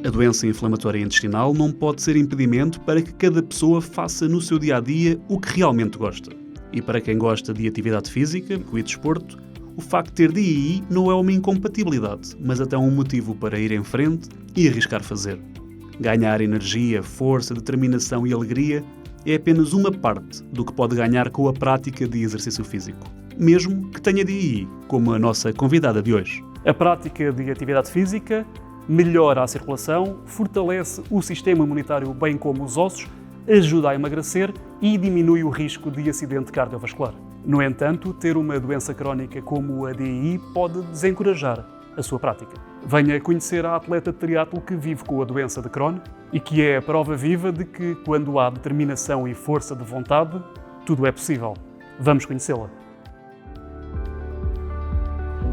A doença inflamatória intestinal não pode ser impedimento para que cada pessoa faça no seu dia-a-dia o que realmente gosta. E para quem gosta de atividade física e desporto, o facto de ter DII não é uma incompatibilidade, mas até um motivo para ir em frente e arriscar fazer. Ganhar energia, força, determinação e alegria é apenas uma parte do que pode ganhar com a prática de exercício físico, mesmo que tenha DII, como a nossa convidada de hoje. A prática de atividade física melhora a circulação, fortalece o sistema imunitário bem como os ossos, ajuda a emagrecer e diminui o risco de acidente cardiovascular. No entanto, ter uma doença crónica como a DII pode desencorajar a sua prática. Venha conhecer a atleta de triatlo que vive com a doença de Crohn e que é a prova viva de que, quando há determinação e força de vontade, tudo é possível. Vamos conhecê-la.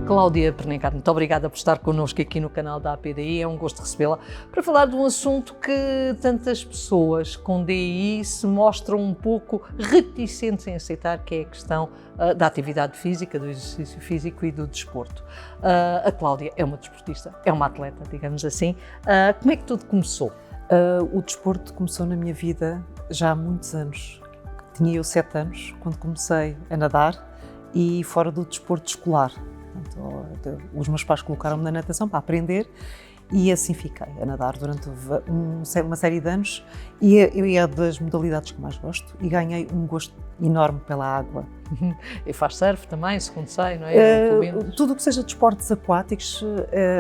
Cláudia Pernegado, muito obrigada por estar connosco aqui no canal da APDI, é um gosto recebê-la para falar de um assunto que tantas pessoas com DII se mostram um pouco reticentes em aceitar, que é a questão da atividade física, do exercício físico e do desporto. A Cláudia é uma desportista, é uma atleta, digamos assim. Como é que tudo começou? O desporto começou na minha vida já há muitos anos. Tinha eu 7 anos quando comecei a nadar e fora do desporto escolar. Os meus pais colocaram-me na natação para aprender e assim fiquei a nadar durante uma série de anos e é das modalidades que mais gosto e ganhei um gosto enorme pela água. E faz surf também, segundo sei, não é? Tudo o que seja desportos aquáticos...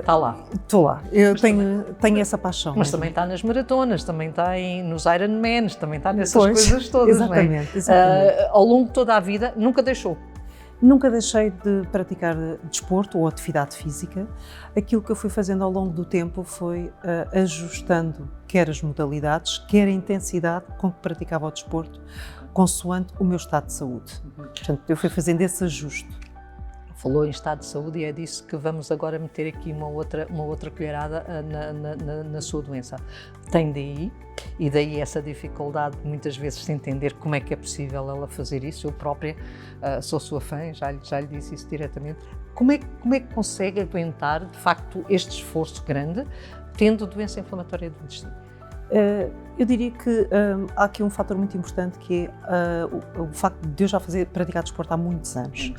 Está lá. Estou lá. Eu tenho essa paixão. Mas também está nas maratonas, também está nos Ironmans, também está nessas coisas todas, exatamente, não é? Exatamente. Ao longo de toda a vida, nunca deixou? Nunca deixei de praticar desporto ou atividade física. Aquilo que eu fui fazendo ao longo do tempo foi ajustando quer as modalidades, quer a intensidade com que praticava o desporto, consoante o meu estado de saúde. Portanto, eu fui fazendo esse ajuste. Falou em estado de saúde e é disso que vamos agora meter aqui uma outra colherada na sua doença. Tem DII e daí essa dificuldade muitas vezes de entender como é que é possível ela fazer isso. Eu própria sou sua fã, já lhe disse isso diretamente. Como é que consegue aguentar de facto este esforço grande tendo doença inflamatória do intestino? Eu diria que há aqui um fator muito importante que é o facto de eu já praticar desporto há muitos anos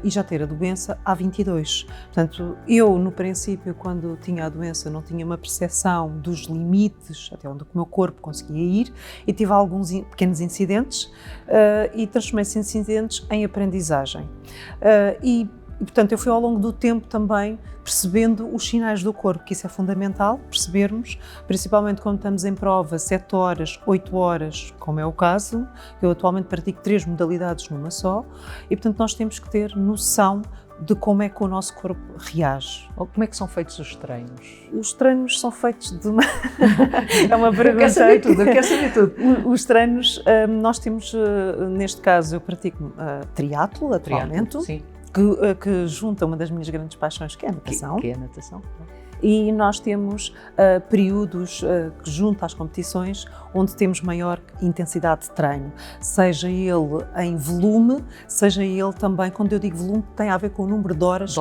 e já ter a doença há 22. Portanto, eu no princípio, quando tinha a doença, não tinha uma percepção dos limites até onde o meu corpo conseguia ir e tive alguns pequenos incidentes e transformei esses incidentes em aprendizagem. E, portanto, eu fui ao longo do tempo também percebendo os sinais do corpo, que isso é fundamental, percebermos, principalmente quando estamos em prova 7 horas, 8 horas, como é o caso. Eu atualmente pratico 3 modalidades numa só e, portanto, nós temos que ter noção de como é que o nosso corpo reage. Como é que são feitos os treinos? Os treinos são feitos de uma... É uma pergunta... Eu quero saber tudo. Os treinos, nós temos, neste caso, eu pratico triatlo atualmente. Sim. Que junta uma das minhas grandes paixões, que é a natação. Que é a natação. E nós temos períodos que junto às competições onde temos maior intensidade de treino, seja ele em volume, seja ele também, quando eu digo volume, tem a ver com o número de horas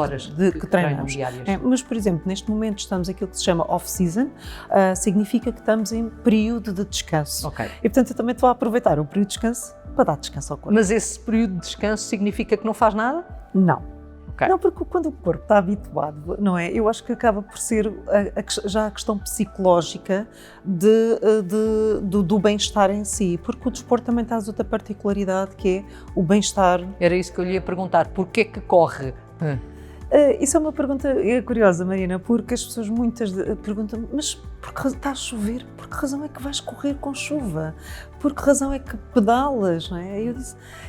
que treinamos. Mas, por exemplo, neste momento estamos aquilo que se chama off-season, significa que estamos em período de descanso. Okay. E, portanto, eu também estou a aproveitar o período de descanso para dar descanso ao corpo. Mas esse período de descanso significa que não faz nada? Não. Okay. Não, porque quando o corpo está habituado, não é? Eu acho que acaba por ser já a questão psicológica do bem-estar em si, porque o desporto também traz outra particularidade que é o bem-estar. Era isso que eu lhe ia perguntar, porquê que corre? Isso é uma pergunta curiosa, Marina, porque as pessoas muitas perguntam, mas por que está a chover? Por que razão é que vais correr com chuva? Por que razão é que pedalas? Não é?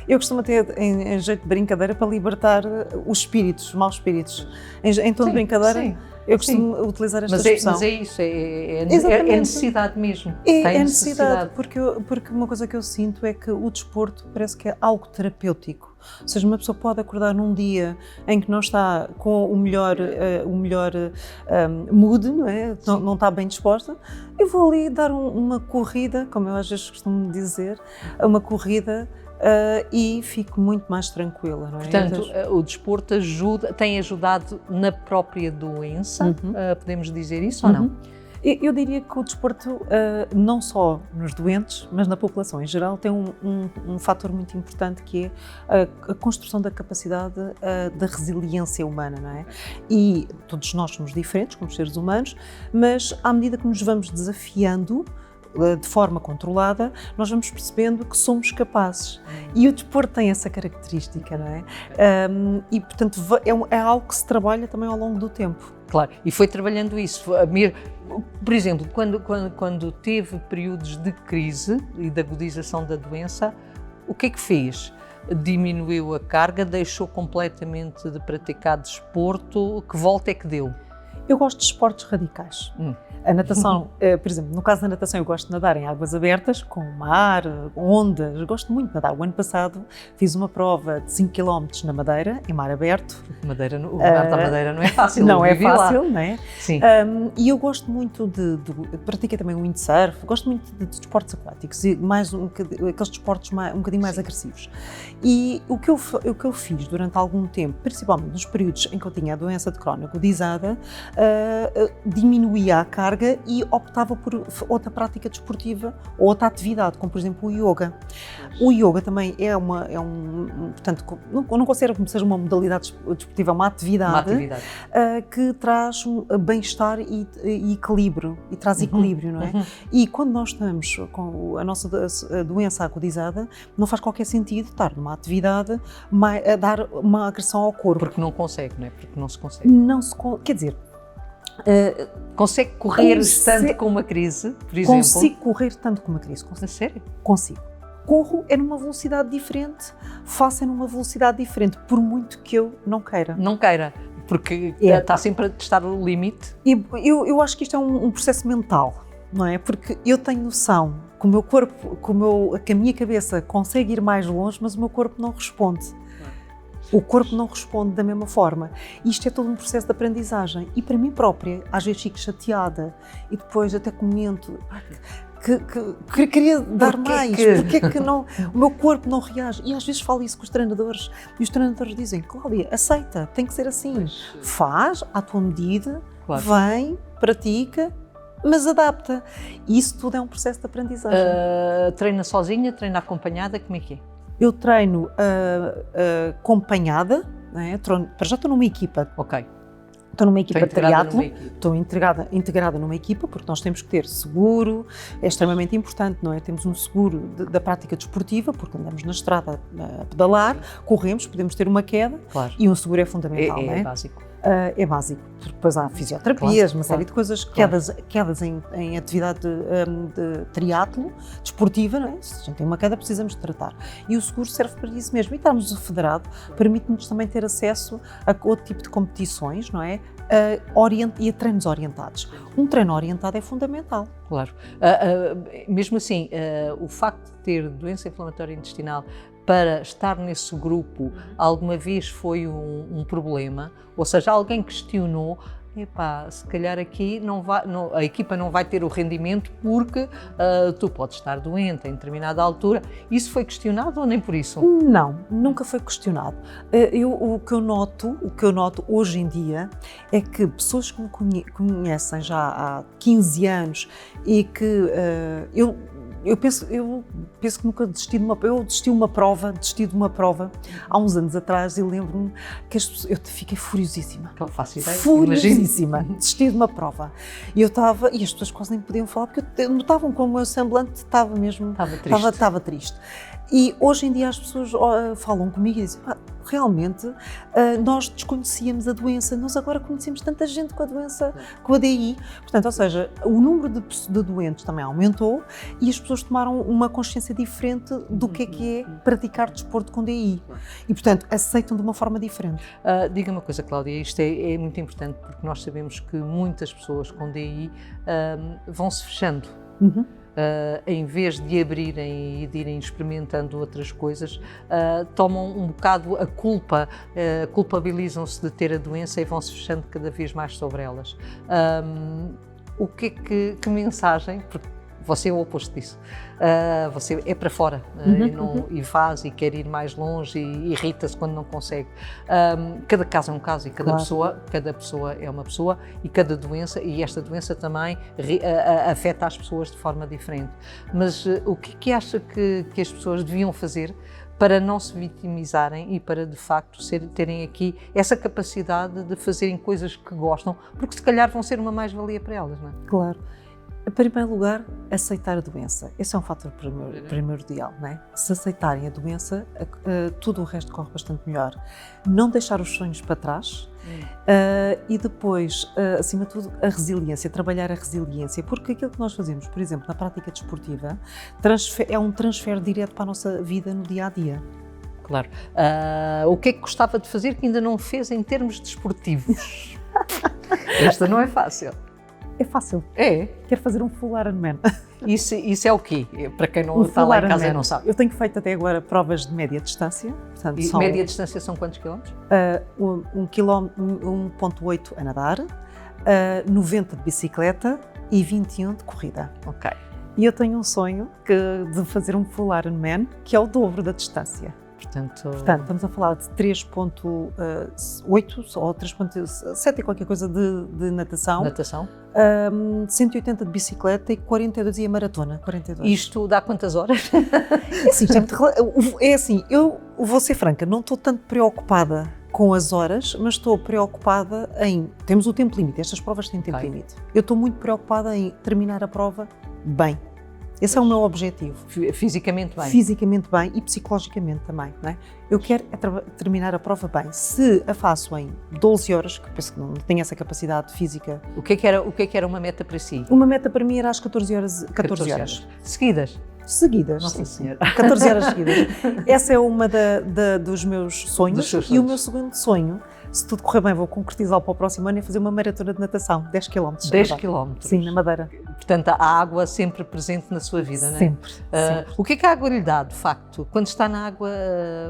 Eu costumo ter, em jeito de brincadeira, para libertar os espíritos, os maus espíritos. Em tom de brincadeira, sim, eu costumo utilizar esta expressão. Mas é isso, é necessidade mesmo. É necessidade, porque uma coisa que eu sinto é que o desporto parece que é algo terapêutico. Ou seja, uma pessoa pode acordar num dia em que não está com o melhor mood, não é? Não está bem disposta. Eu vou ali dar uma corrida, como eu às vezes costumo dizer, uma corrida e fico muito mais tranquila. Não é? Portanto, o desporto tem ajudado na própria doença, podemos dizer isso ou não? Eu diria que o desporto, não só nos doentes, mas na população em geral, tem um fator muito importante, que é a construção da capacidade da resiliência humana, não é? E todos nós somos diferentes como seres humanos, mas à medida que nos vamos desafiando de forma controlada, nós vamos percebendo que somos capazes. E o desporto tem essa característica, não é? E, portanto, é algo que se trabalha também ao longo do tempo. Claro, e foi trabalhando isso. Por exemplo, quando teve períodos de crise e de agudização da doença, o que é que fez? Diminuiu a carga, deixou completamente de praticar desporto? Que volta é que deu? Eu gosto de esportes radicais. A natação, por exemplo, no caso da natação, eu gosto de nadar em águas abertas, com mar, ondas, gosto muito de nadar. O ano passado fiz uma prova de 5 km na Madeira, em mar aberto. O mar da Madeira não é fácil. Não é fácil, não é? Sim. E eu gosto muito pratiquei também o windsurf, gosto muito de desportos aquáticos, e mais aqueles desportos um bocadinho mais agressivos. E o que eu fiz durante algum tempo, principalmente nos períodos em que eu tinha a doença de Crohn agudizada, diminuía a carga e optava por outra prática desportiva ou outra atividade, como por exemplo o yoga. O yoga também portanto, não considero que seja uma modalidade desportiva, é uma atividade. Que traz bem-estar e equilíbrio, e traz equilíbrio, não é? E quando nós estamos com a nossa doença agudizada, não faz qualquer sentido estar numa atividade a dar uma agressão ao corpo. Porque não consegue, não é? Porque não se consegue. Quer dizer, consegue correr tanto com uma crise, por exemplo? Consigo correr tanto com uma crise. A sério? Consigo. Corro numa velocidade diferente, faço numa velocidade diferente, por muito que eu não queira. Não queira, porque está sempre a testar o limite. E eu acho que isto é um processo mental, não é? Porque eu tenho noção que o meu corpo, que a minha cabeça consegue ir mais longe, mas o meu corpo não responde. O corpo não responde da mesma forma. Isto é todo um processo de aprendizagem. E para mim própria, às vezes fico chateada e depois até comento que queria dar mais. Porque é que não, o meu corpo não reage? E às vezes falo isso com os treinadores. E os treinadores dizem: Cláudia, aceita, tem que ser assim. Faz à tua medida, claro. Vem, pratica, mas adapta. E isso tudo é um processo de aprendizagem. Treina sozinha, treina acompanhada, como é que é? Eu treino acompanhada, né? Já estou numa equipa. Ok. Estou numa equipa de triatlo, estou integrada numa equipa, porque nós temos que ter seguro, é extremamente importante, não é? Temos um seguro da prática desportiva, porque andamos na estrada a pedalar, corremos, podemos ter uma queda, claro. E um seguro é fundamental, não é? É básico. É básico, porque depois há fisioterapias, uma série de coisas, quedas em atividade de triatlo desportiva, não é? Se a gente tem uma queda, precisamos de tratar. E o seguro serve para isso mesmo. E estarmos federado permite-nos também ter acesso a outro tipo de competições, não é? E a treinos orientados. Um treino orientado é fundamental. Claro. Mesmo assim, o facto de ter doença inflamatória intestinal para estar nesse grupo, alguma vez foi um problema? Ou seja, alguém questionou: epá, se calhar aqui a equipa não vai ter o rendimento porque tu podes estar doente em determinada altura. Isso foi questionado ou nem por isso? Não, nunca foi questionado. O que eu noto hoje em dia é que pessoas que me conhecem já há 15 anos e que eu penso que nunca desisti de uma prova. Eu desisti de uma prova há uns anos atrás e lembro-me que eu fiquei furiosíssima. Não faço ideia. Furiosíssima. Desisti de uma prova. E as pessoas quase nem podiam falar, porque notavam como o meu semblante estava mesmo... Estava triste. E hoje em dia as pessoas falam comigo e dizem: realmente nós desconhecíamos a doença, nós agora conhecemos tanta gente com a doença, com a DI. Portanto, ou seja, o número de doentes também aumentou e as pessoas tomaram uma consciência diferente do que é praticar desporto com DI. E, portanto, aceitam de uma forma diferente. Diga uma coisa, Cláudia, isto é muito importante, porque nós sabemos que muitas pessoas com DI vão-se fechando. Em vez de abrirem e de irem experimentando outras coisas, tomam um bocado a culpa, culpabilizam-se de ter a doença e vão-se fechando cada vez mais sobre elas. Que mensagem, porque Você é o oposto disso. Você é para fora e faz e quer ir mais longe e irrita-se quando não consegue. Cada caso é um caso e cada pessoa é uma pessoa e cada doença, e esta doença também afeta as pessoas de forma diferente. Mas o que acha que as pessoas deviam fazer para não se vitimizarem e para, de facto, terem aqui essa capacidade de fazerem coisas que gostam, porque se calhar vão ser uma mais-valia para elas, não é? Claro. Em primeiro lugar, aceitar a doença. Esse é um fator primordial, não é? Se aceitarem a doença, tudo o resto corre bastante melhor. Não deixar os sonhos para trás e depois, acima de tudo, a resiliência, trabalhar a resiliência, porque aquilo que nós fazemos, por exemplo, na prática desportiva, é um transfer direto para a nossa vida no dia-a-dia. Claro. O que é que gostava de fazer que ainda não fez em termos desportivos? Esta não é fácil. É fácil. É? Quero fazer um full Ironman. Isso é o quê? Para quem não está lá em casa e não sabe. Eu tenho feito até agora provas de média distância. Portanto, e média distância são quantos quilómetros? 1,8 a nadar, 90 de bicicleta e 21 de corrida. Ok. E eu tenho um sonho de fazer um full Ironman, que é o dobro da distância. Portanto, estamos a falar de 3,8 ou 3,7 e qualquer coisa de natação. 180 de bicicleta e 42 e a maratona. 42. Isto dá quantas horas? É assim, eu vou ser franca, não estou tanto preocupada com as horas, mas estou preocupada em... Temos o tempo limite, estas provas têm tempo limite. Eu estou muito preocupada em terminar a prova bem. Esse é o meu objetivo. Fisicamente bem. Fisicamente bem e psicologicamente também, não é? Eu quero terminar a prova bem. Se a faço em 12 horas, que penso que não tenho essa capacidade física... O que é que era uma meta para si? Uma meta para mim era às 14 horas. Seguidas? Seguidas, Nossa sim. Senhora. 14 horas seguidas. Essa é uma dos meus sonhos. E o meu segundo sonho, se tudo correr bem, vou concretizá-lo para o próximo ano, é fazer uma maratona de natação, 10 km. 10 km? Sim, na Madeira. Portanto, a água sempre presente na sua vida, não é? Sempre. O que é que a água lhe dá, de facto? Quando está na água,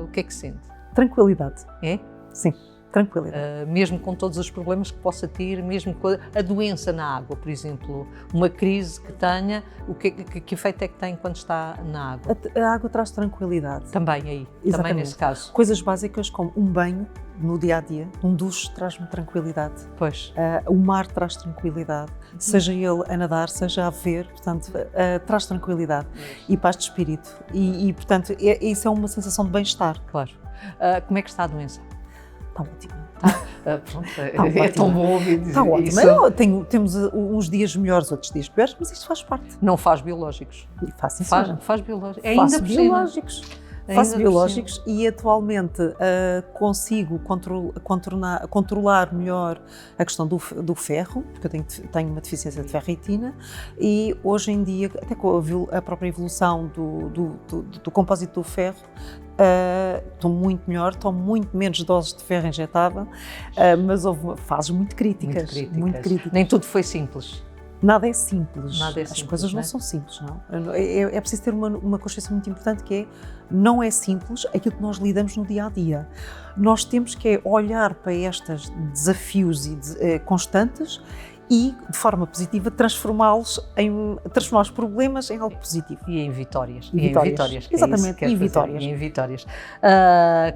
o que é que sente? Tranquilidade. É? Sim. Tranquilidade. Mesmo com todos os problemas que possa ter, mesmo com a doença na água, por exemplo, uma crise que tenha, que efeito é que tem quando está na água? A água traz tranquilidade. Também aí, exatamente. Também nesse caso. Coisas básicas como um banho no dia-a-dia, um duche traz-me tranquilidade. Pois. O mar traz tranquilidade, seja ele a nadar, seja a ver, portanto, traz tranquilidade e paz de espírito. E portanto, isso é uma sensação de bem-estar. Claro. Como é que está a doença? Está ótimo. É tão bom ouvir dizer está ótimo. isso. Temos uns dias melhores, outros dias piores, mas isto faz parte. Não faz biológicos? Faz biológicos. Faço biológicos. Faço biológicos e atualmente consigo controlar melhor a questão do ferro, porque eu tenho uma deficiência de ferritina, e hoje em dia, até com a própria evolução do compósito do ferro, estou muito melhor, tomo muito menos doses de ferro injetável, mas houve fases muito críticas. Nem tudo foi simples. Nada é simples. As coisas não são simples, não. É preciso ter uma consciência muito importante que não é simples aquilo que nós lidamos no dia-a-dia. Nós temos que olhar para estes desafios constantes e, de forma positiva, transformar os problemas em algo positivo. E em vitórias. Exatamente, em vitórias.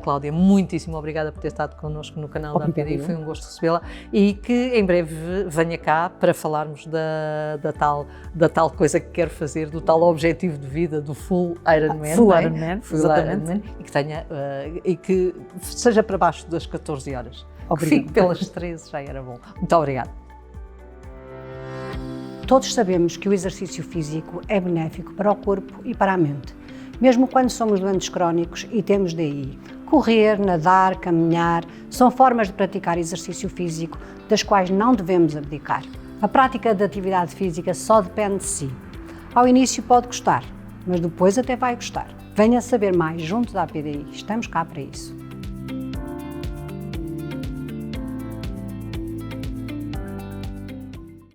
Cláudia, muitíssimo obrigada por ter estado connosco no canal da APDI, foi um gosto recebê-la e que em breve venha cá para falarmos da tal coisa que quer fazer, do tal objetivo de vida, do Full Ironman. Full Ironman, e que seja para baixo das 14 horas. Obrigada. Que fique pelas 13, já era bom. Muito obrigada. Todos sabemos que o exercício físico é benéfico para o corpo e para a mente, mesmo quando somos doentes crónicos e temos DI. Correr, nadar, caminhar são formas de praticar exercício físico das quais não devemos abdicar. A prática de atividade física só depende de si. Ao início pode custar, mas depois até vai gostar. Venha saber mais junto da APDI, estamos cá para isso.